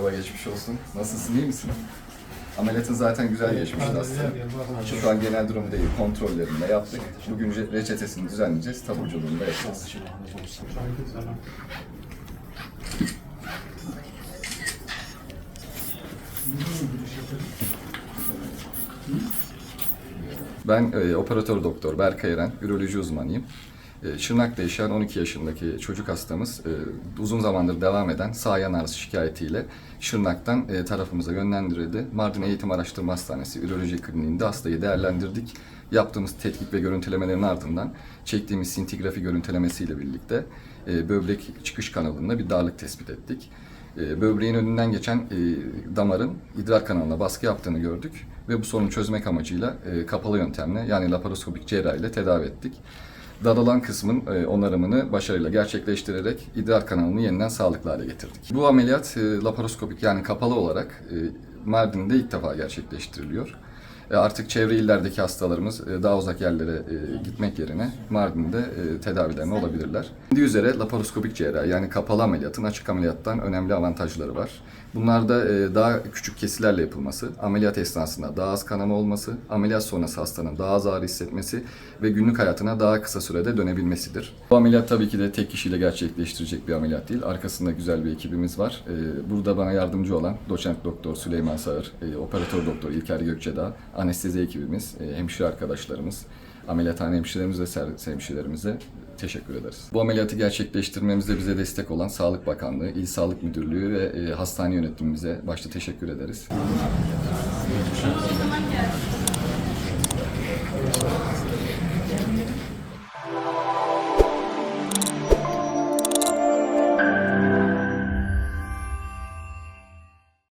Merhaba, geçmiş olsun. Nasılsın, iyi misin? Ameliyatın zaten güzel geçmişti aslında. Şu an genel durum değil, kontrollerini de yaptık. Bugün reçetesini düzenleyeceğiz, taburculuğunu da yapacağız. Ben operatör doktor Berkay Eren, üroloji uzmanıyım. Şırnak'ta yaşayan 12 yaşındaki çocuk hastamız uzun zamandır devam eden sağ yan ağrısı şikayetiyle Şırnak'tan tarafımıza yönlendirildi. Mardin Eğitim Araştırma Hastanesi Üroloji Kliniğinde hastayı değerlendirdik. Yaptığımız tetkik ve görüntülemelerin ardından çektiğimiz sintigrafi görüntülemesiyle birlikte böbrek çıkış kanalında bir darlık tespit ettik. Böbreğin önünden geçen damarın idrar kanalına baskı yaptığını gördük ve bu sorunu çözmek amacıyla kapalı yöntemle yani laparoskopik cerrahi ile tedavi ettik. Daralan kısmın onarımını başarıyla gerçekleştirerek idrar kanalını yeniden sağlıklı hale getirdik. Bu ameliyat laparoskopik yani kapalı olarak Mardin'de ilk defa gerçekleştiriliyor. Artık çevre illerdeki hastalarımız daha uzak yerlere gitmek yerine Mardin'de tedavilerini olabilirler. Bildiği üzere laparoskopik cerrahi yani kapalı ameliyatın açık ameliyattan önemli avantajları var. Bunlarda daha küçük kesilerle yapılması, ameliyat esnasında daha az kanama olması, ameliyat sonrası hastanın daha az ağrı hissetmesi ve günlük hayatına daha kısa sürede dönebilmesidir. Bu ameliyat tabii ki de tek kişiyle gerçekleştirecek bir ameliyat değil. Arkasında güzel bir ekibimiz var. Burada bana yardımcı olan doçent doktor Süleyman Sağır, operatör doktor İlker Gökçedağ, anestezi ekibimiz, hemşire arkadaşlarımız, ameliyathane hemşirelerimiz ve servis hemşirelerimize teşekkür ederiz. Bu ameliyatı gerçekleştirmemizde bize destek olan Sağlık Bakanlığı, İl Sağlık Müdürlüğü ve hastane yönetimimize başta teşekkür ederiz.